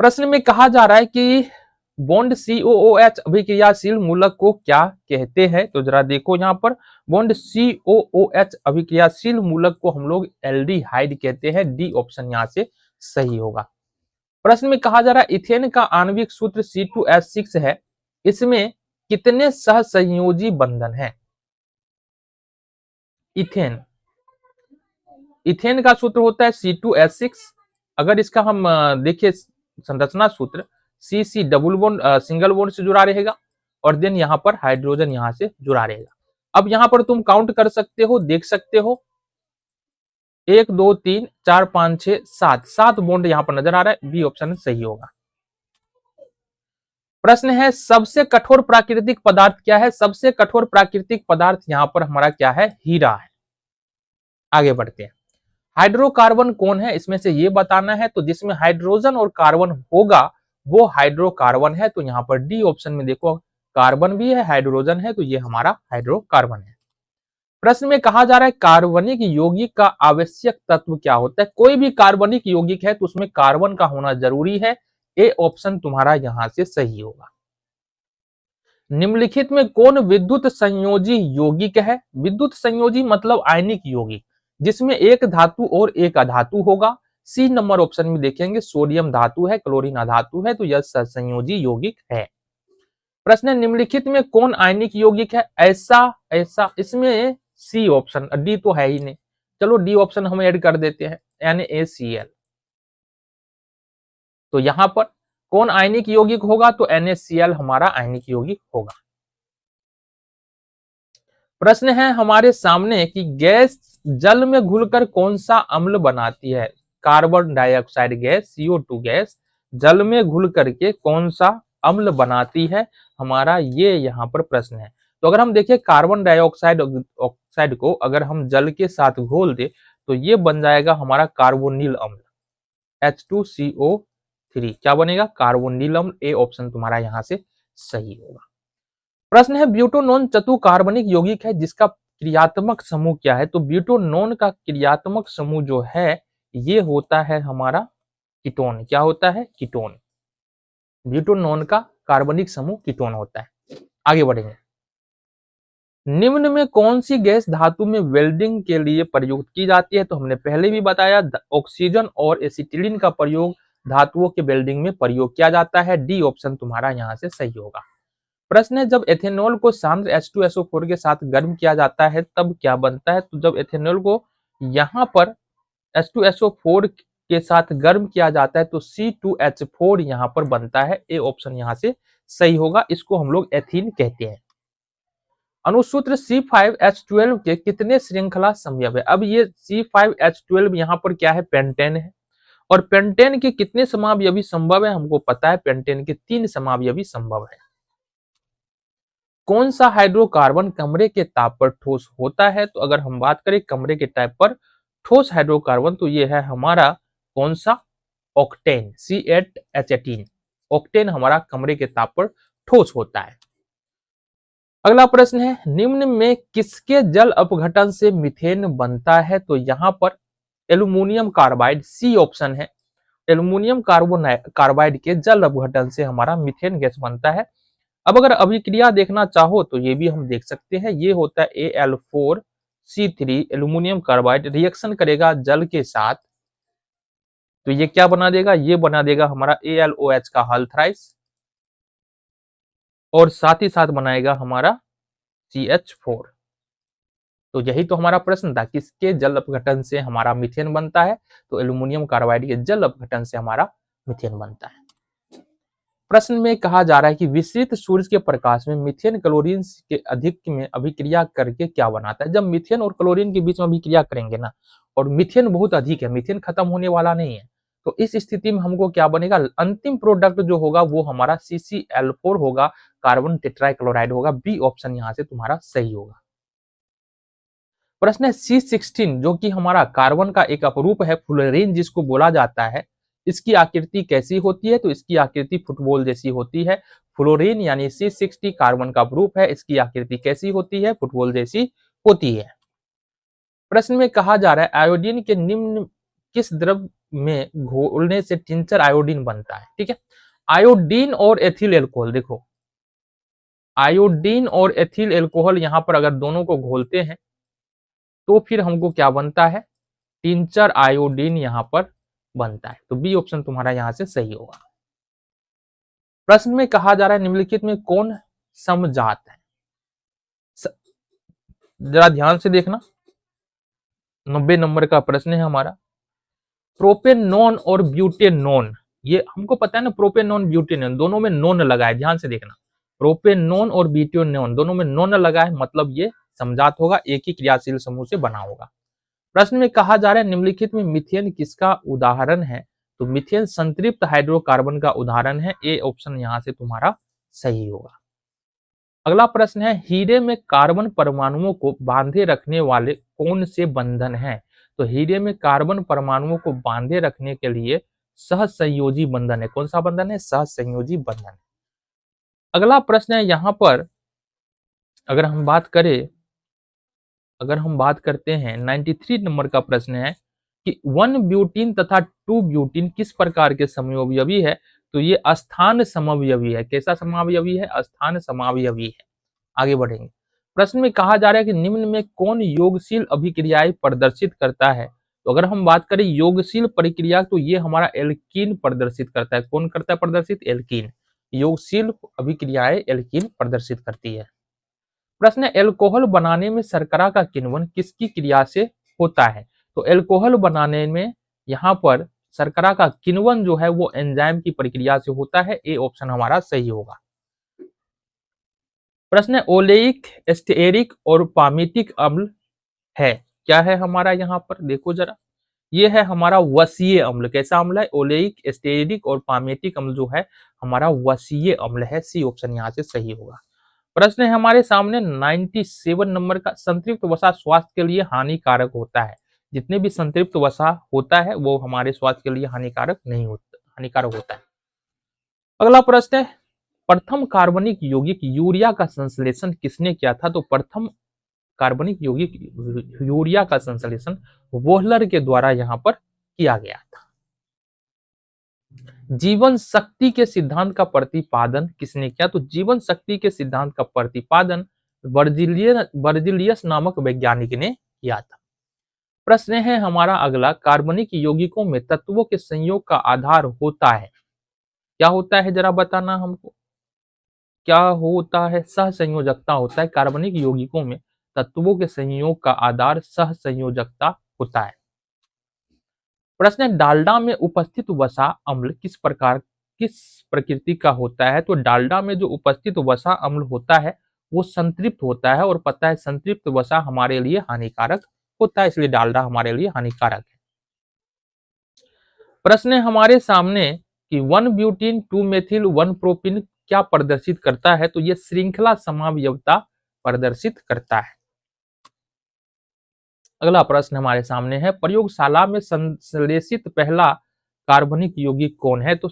प्रश्न में कहा जा रहा है कि बॉन्ड COOH अभिक्रियाशील मूलक को क्या कहते हैं? तो जरा देखो यहाँ पर बॉन्ड COOH अभिक्रियाशील मूलक को हम लोग एल्डिहाइड कहते हैं। डी ऑप्शन यहाँ से सही होगा। प्रश्न में कहा जा रहा है इथेन का आणविक सूत्र C2H6 है, इसमें कितने सहसंयोजी बंधन है? इथेन का सूत्र होता है C2H6। अगर इसका हम देखिए संरचना सूत्र CC double bond single bond से जुड़ा रहेगा, और देन यहाँ पर हाइड्रोजन यहाँ से जुड़ा रहेगा। अब यहाँ पर तुम काउंट कर सकते हो, देख सकते हो 1 2 3 4 5 6 7 बॉन्ड यहाँ पर नजर आ रहा है। बी ऑप्शन सही होगा। प्रश्न है सबसे कठोर प्राकृतिक पदार्थ क्या है? सबसे कठोर प्राकृतिक पदार्थ यहाँ पर हमारा क्या है? हीरा है। आगे बढ़ते हैं, हाइड्रोकार्बन कौन है इसमें से ये बताना है। तो जिसमें हाइड्रोजन और कार्बन होगा वो हाइड्रोकार्बन है। तो यहाँ पर डी ऑप्शन में देखो कार्बन भी है, हाइड्रोजन है, तो ये हमारा हाइड्रोकार्बन है। प्रश्न में कहा जा रहा है कार्बनिक यौगिक का आवश्यक तत्व क्या होता है? कोई भी कार्बनिक यौगिक है तो उसमें कार्बन का होना जरूरी है। ए ऑप्शन तुम्हारा यहां से सही होगा। निम्नलिखित में कौन विद्युत संयोजी यौगिक है? विद्युत संयोजी मतलब आयनिक यौगिक, जिसमें एक धातु और एक अधातु होगा। सी नंबर ऑप्शन में देखेंगे सोडियम धातु है, क्लोरीन अधातु है, तो यह संयोजी यौगिक है। प्रश्न निम्नलिखित में कौन आयनिक यौगिक है? ऐसा इसमें सी ऑप्शन, डी तो है ही नहीं, चलो डी ऑप्शन हम ऐड कर देते हैं NaCl। तो यहां पर कौन आयनिक यौगिक होगा? तो NaCl हमारा आयनिक यौगिक होगा। प्रश्न है हमारे सामने कि गैस जल में घुलकर कौन सा अम्ल बनाती है। Carbon dioxide gas CO2 gas जल में घुल करके कौन सा अम्ल बनाती है, हमारा ये यहाँ पर प्रश्न है। तो अगर हम देखें कार्बन डाइऑक्साइड ऑक्साइड को अगर हम जल के साथ घोल दे तो ये बन जाएगा हमारा कार्बोनिल अम्ल H2CO3। क्या बनेगा? कार्बोनिल अम्ल। ए ऑप्शन तुम्हारा यहाँ से सही होगा। प्रश्न है ब्यूटोनोन चतुकार्बनिक यौगिक है जिसका क्रियात्मक समूह क्या है। तो ब्यूटोनोन का क्रियात्मक समूह जो है ये होता है हमारा कीटोन। क्या होता है? कीटोन। ब्यूटोनोन का कार्बनिक समूह कीटोन होता है। आगे बढ़ेंगे। निम्न में कौन सी गैस धातु में वेल्डिंग के लिए प्रयुक्त की जाती है। तो हमने पहले भी बताया ऑक्सीजन और एसिटिलीन का प्रयोग धातुओं के वेल्डिंग में प्रयोग किया जाता है। डी ऑप्शन तुम्हारा यहाँ से सही होगा। प्रश्न है जब एथेनॉल को सांद्र H2SO4 के साथ गर्म किया जाता है तब क्या बनता है। तो जब एथेनॉल को यहाँ पर H2SO4 के साथ गर्म किया जाता है तो C2H4 यहाँ पर बनता है। ए ऑप्शन यहाँ से सही होगा। इसको हम लोग एथीन कहते हैं। अनुसूत्र C5H12 के कितने श्रृंखला समयव है। अब ये C5H12 यहाँ पर क्या है? पेंटेन है। और पेंटेन के कितने समावयवी संभव है? हमको पता है पेंटेन के 3 समावयवी संभव है। कौन सा हाइड्रोकार्बन कमरे के ताप पर ठोस होता है। तो अगर हम बात करें कमरे के ताप पर ठोस हाइड्रोकार्बन तो ये है हमारा कौन सा? Octane C8H18। ऑक्टेन हमारा कमरे के ताप पर ठोस होता है। अगला प्रश्न है निम्न में किसके जल अपघटन से मीथेन बनता है। तो यहाँ पर एल्यूमिनियम कार्बाइड। सी ऑप्शन है। एल्यूमिनियम कार्बाइड के जल अपघटन से हमारा मीथेन गैस बनता है। अब अगर अभिक्रिया देखना चाहो तो ये भी हम देख सकते हैं। ये होता है Al4C3 एल्यूमिनियम कार्बाइड रिएक्शन करेगा जल के साथ तो ये क्या बना देगा? ये बना देगा हमारा AlOH का हल थ्राइस और साथ ही साथ बनाएगा हमारा CH4। तो यही तो हमारा प्रश्न था किसके जल अपघटन से हमारा मीथेन बनता है। तो एल्यूमिनियम कार्बाइड के जल अपघटन से हमारा मीथेन बनता है। प्रश्न में कहा जा रहा है कि विस्तृत सूर्य के प्रकाश में मीथेन क्लोरीन के अधिक में अभिक्रिया करके क्या बनाता है। जब मीथेन और क्लोरीन के बीच में अभिक्रिया करेंगे ना और मीथेन बहुत अधिक है, मीथेन खत्म होने वाला नहीं है, तो इस स्थिति में हमको क्या बनेगा? अंतिम प्रोडक्ट जो होगा वो हमारा CCl4 होगा, कार्बन टेट्राक्लोराइड होगा। बी ऑप्शन यहाँ से तुम्हारा सही होगा। प्रश्न है C16 जो कि हमारा कार्बन का एक अपरूप है, फ्लोरीन जिसको बोला जाता है, इसकी आकृति कैसी होती है। तो इसकी आकृति फुटबॉल जैसी होती है। फ्लोरीन यानी C60 कार्बन का अपरूप है, इसकी आकृति कैसी होती है? फुटबॉल जैसी होती है। प्रश्न में कहा जा रहा है आयोडीन के निम्न किस द्रव में घोलने से टिंचर आयोडीन बनता है। ठीक है, आयोडीन और एथिल एल्कोहल। देखो आयोडीन और एथिल एल्कोहल यहाँ पर अगर दोनों को घोलते हैं तो फिर हमको क्या बनता है? टिंचर आयोडीन यहाँ पर बनता है। तो बी ऑप्शन तुम्हारा यहाँ से सही होगा। प्रश्न में कहा जा रहा है निम्नलिखित में कौन समजात है। जरा ध्यान से देखना, 90 नंबर का प्रश्न है हमारा। प्रोपेनॉन और ब्यूटेनॉन, ये हमको पता है ना, प्रोपेनॉन ब्यूटेनॉन दोनों में नॉन लगा है। ध्यान से देखना, प्रोपेनॉन और ब्यूटेनॉन दोनों में नॉन लगा है, मतलब ये समजात होगा, एक ही क्रियाशील समूह से बना होगा। प्रश्न में कहा जा रहा है निम्नलिखित में मीथेन किसका उदाहरण है। तो मीथेन संतृप्त हाइड्रोकार्बन का उदाहरण है। ए ऑप्शन यहाँ से तुम्हारा सही होगा। अगला प्रश्न है हीरे में कार्बन परमाणुओं को बांधे रखने वाले कौन से बंधन हैं। तो हीरे में कार्बन परमाणुओं को बांधे रखने के लिए सहसंयोजी बंधन है। कौन सा बंधन है? सहसंयोजी बंधन। अगला प्रश्न है यहाँ पर अगर हम बात करते हैं 93 नंबर का प्रश्न है कि 1 ब्यूटीन तथा 2 ब्यूटीन किस प्रकार के समअवयवी है। तो ये स्थान समअवयवी है। कैसा समअवयवी है? स्थान समअवयवी है। आगे बढ़ेंगे। प्रश्न में कहा जा रहा है कि निम्न में कौन योगशील अभिक्रियाएं प्रदर्शित करता है। तो अगर हम बात करें योगशील प्रक्रिया तो ये हमारा एल्कीन प्रदर्शित करता है। कौन करता है प्रदर्शित? एल्कीन। योगशील अभिक्रियाएं एल्कीन प्रदर्शित करती है। प्रश्न है एल्कोहल बनाने में शर्करा का किण्वन किसकी क्रिया से होता है। तो एल्कोहल बनाने में यहाँ पर शर्करा का किण्वन जो है वो एंजाइम की प्रक्रिया से होता है। ए ऑप्शन हमारा सही होगा। प्रश्न है ओलेइक, स्टेरिक और पामीटिक अम्ल है, क्या है हमारा यहाँ पर देखो जरा, ये है हमारा वसीय अम्ल। कैसा अम्ल है? ओलेइक, स्टेरिक और पामेटिक अम्ल जो है हमारा वसीय अम्ल है। सी ऑप्शन यहाँ से सही होगा। प्रश्न है हमारे सामने 97 नंबर का, संतृप्त वसा स्वास्थ्य के लिए हानिकारक होता है। जितने भी संतृप्त वसा होता है वो हमारे स्वास्थ्य के लिए हानिकारक नहीं होता, हानिकारक होता है। अगला प्रश्न है प्रथम कार्बनिक यौगिक यूरिया का संश्लेषण किसने किया था? तो प्रथम कार्बनिक यौगिक यूरिया का संश्लेषण वोहलर के द्वारा यहाँ पर किया गया था। जीवन शक्ति के सिद्धांत का प्रतिपादन किसने किया? तो जीवन शक्ति के सिद्धांत का प्रतिपादन वर्जिलियस नामक वैज्ञानिक ने किया था। प्रश्न है हमारा अगला, कार्बनिक यौगिकों में तत्वों के संयोग का आधार होता है, क्या होता है जरा बताना हमको, क्या होता है? सहसंयोजकता होता है। कार्बनिक यौगिकों में तत्वों के संयोग का आधार सहसंयोजकता होता है। प्रश्न है डालडा में उपस्थित वसा अम्ल किस प्रकृति का होता है? तो डालडा में जो उपस्थित वसा अम्ल होता है वो संतृप्त होता है, और पता है संतृप्त वसा हमारे लिए हानिकारक होता है, इसलिए डालडा हमारे लिए हानिकारक है। प्रश्न है हमारे सामने कि 1 ब्यूटीन 2 मेथिल 1 प्रोपिन क्या प्रदर्शित करता है? तो ये श्रृंखला समावयवता प्रदर्शित करता है। अगला प्रश्न हमारे सामने है प्रयोगशाला में संश्लेषित पहला कार्बनिक यौगिक कौन है? तो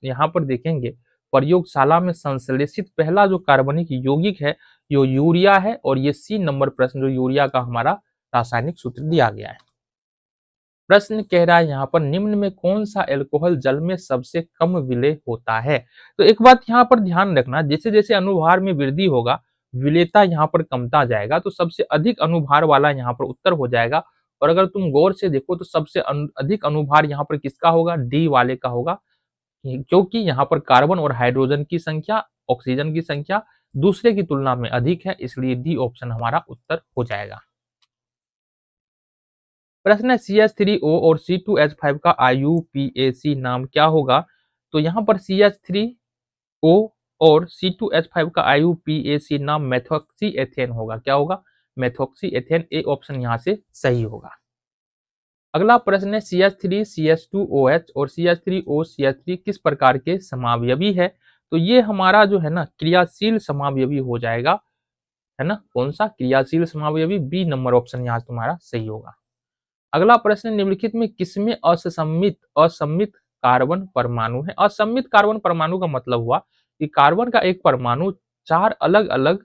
यहाँ पर देखेंगे प्रयोगशाला में संश्लेषित पहला जो कार्बनिक यौगिक है यो यूरिया है, और ये सी नंबर प्रश्न जो यूरिया का हमारा रासायनिक सूत्र दिया गया है। प्रश्न कह रहा है यहाँ पर निम्न में कौन सा एल्कोहल जल में सबसे कम विलेय होता है? तो एक बात यहाँ पर ध्यान रखना, जैसे जैसे अनुभार में वृद्धि होगा विलेयता यहाँ पर कमता जाएगा, तो सबसे अधिक अनुभार वाला यहाँ पर उत्तर हो जाएगा। और अगर तुम गौर से देखो तो सबसे अधिक अनुभार यहाँ पर किसका होगा? डी वाले का होगा, क्योंकि यहाँ पर कार्बन और हाइड्रोजन की संख्या, ऑक्सीजन की संख्या दूसरे की तुलना में अधिक है, इसलिए डी ऑप्शन हमारा उत्तर हो जाएगा। प्रश्न है CH3O और C2H5 का IUPAC नाम क्या होगा? तो यहाँ पर CH3O और C2H5 का IUPAC नाम मेथॉक्सी एथेन होगा। क्या होगा? Methoxy ethane. ए ऑप्शन यहाँ से सही होगा। अगला प्रश्न है CH3 CH2OH और CH3O CH3 किस प्रकार के समावयवी है? तो ये हमारा जो है ना क्रियाशील समावयवी हो जाएगा, है ना। कौन सा? क्रियाशील समावयवी। बी नंबर ऑप्शन यहाँ तुम्हारा सही होगा। अगला प्रश्न निम्नलिखित में किसमें असम्मित कार्बन परमाणु है? असम्मित कार्बन परमाणु का मतलब हुआ कि कार्बन का एक परमाणु 4 अलग अलग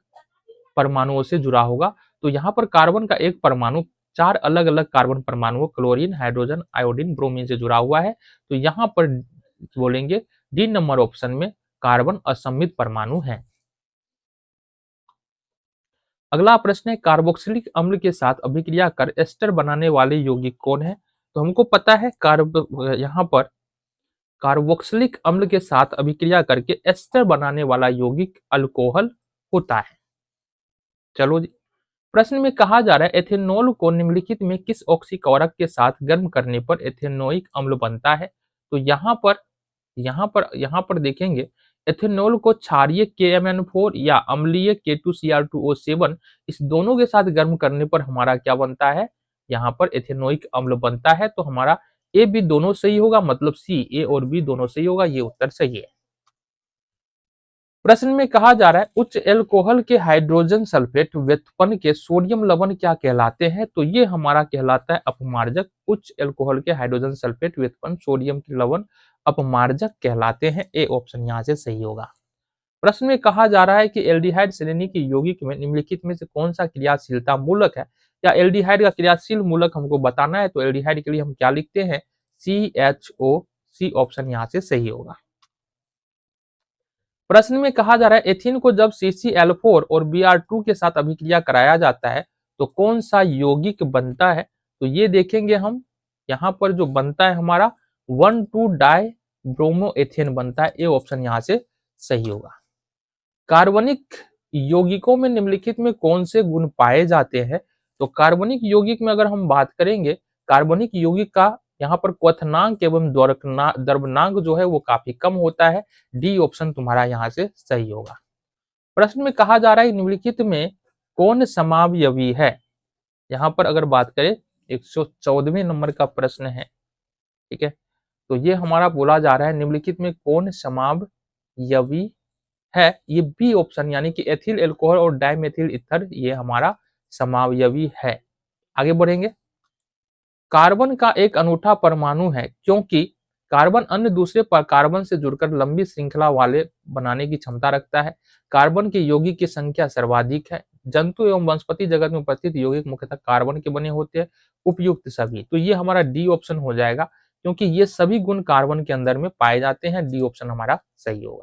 परमाणुओं से जुड़ा होगा। तो यहाँ पर कार्बन का एक परमाणु 4 अलग अलग कार्बन परमाणुओं क्लोरीन, हाइड्रोजन, आयोडीन, ब्रोमीन से जुड़ा हुआ है। तो यहाँ पर बोलेंगे डी नंबर ऑप्शन में कार्बन असम्मित परमाणु है। अगला प्रश्न है कार्बोक्सिलिक अम्ल के साथ अभिक्रिया कर एस्टर बनाने वाले यौगिक कौन है? तो हमको पता है यहाँ पर कार्बोक्सिलिक अम्ल के साथ अभिक्रिया करके एस्टर बनाने वाला यौगिक अल्कोहल होता है। चलो जी, प्रश्न में कहा जा रहा है एथेनॉल को निम्नलिखित में किस ऑक्सीकारक के साथ गर्म करने पर एथेनोइक अम्ल बनता है? तो यहाँ पर देखेंगे एथेनॉल को क्षारीय KMnO4 या अम्लीय K2Cr2O7 इस दोनों के साथ गर्म करने पर हमारा क्या बनता है? यहाँ पर एथेनोइक अम्ल बनता है। तो हमारा ए बी दोनों सही होगा, मतलब सी ए और बी दोनों सही होगा, ये उत्तर सही है। प्रश्न में कहा जा रहा है उच्च एल्कोहल के हाइड्रोजन सल्फेट व्युत्पन्न के सोडियम लवण क्या कहलाते हैं? तो ये हमारा कहलाता है अपमार्जक। उच्च एल्कोहल के हाइड्रोजन सल्फेट व्युत्पन्न सोडियम के लवण अपमार्जक कहलाते हैं। ए ऑप्शन यहाँ से सही होगा। प्रश्न में कहा जा रहा है कि एल्डिहाइड श्रेणी के यौगिक में निम्नलिखित में से कौन सा क्रियाशीलता मूलक है, या एल्डिहाइड का क्रियाशील मूलक हमको बताना है। तो एल्डिहाइड के लिए हम क्या लिखते हैं? CHO। सी ऑप्शन यहाँ से सही होगा। प्रश्न में कहा जा रहा है एथीन को जब CCl4 और Br2 के साथ अभिक्रिया कराया जाता है तो कौन सा यौगिक बनता है? तो ये देखेंगे हम, यहाँ पर जो बनता है हमारा 1,2 डाई ब्रोमोएथेन बनता है। ए ऑप्शन यहाँ से सही होगा। कार्बनिक यौगिकों में निम्नलिखित में कौन से गुण पाए जाते हैं? तो कार्बनिक यौगिक में अगर हम बात करेंगे, कार्बनिक यौगिक का यहाँ पर क्वथनांक एवं द्रवनांक जो है वो काफी कम होता है। डी ऑप्शन तुम्हारा यहाँ से सही होगा। प्रश्न में कहा जा रहा है निम्नलिखित में कौन समावयवी है। यहाँ पर अगर बात करें 114वें नंबर का प्रश्न है, ठीक है। तो ये हमारा बोला जा रहा है निम्नलिखित में कौन समावयवी है। ये बी ऑप्शन यानी कि एथिल एल्कोहल और डाइमेथिल ईथर ये हमारा समावयवी है। आगे बढ़ेंगे। कार्बन का एक अनूठा परमाणु है क्योंकि कार्बन अन्य दूसरे पर कार्बन से जुड़कर लंबी श्रृंखला वाले बनाने की क्षमता रखता है। कार्बन के यौगिक की संख्या सर्वाधिक है। जंतु एवं वनस्पति जगत में उपस्थित यौगिक मुख्यतः कार्बन के बने होते हैं। उपयुक्त सभी, तो ये हमारा डी ऑप्शन हो जाएगा क्योंकि ये सभी गुण कार्बन के अंदर में पाए जाते हैं। डी ऑप्शन हमारा सही होगा।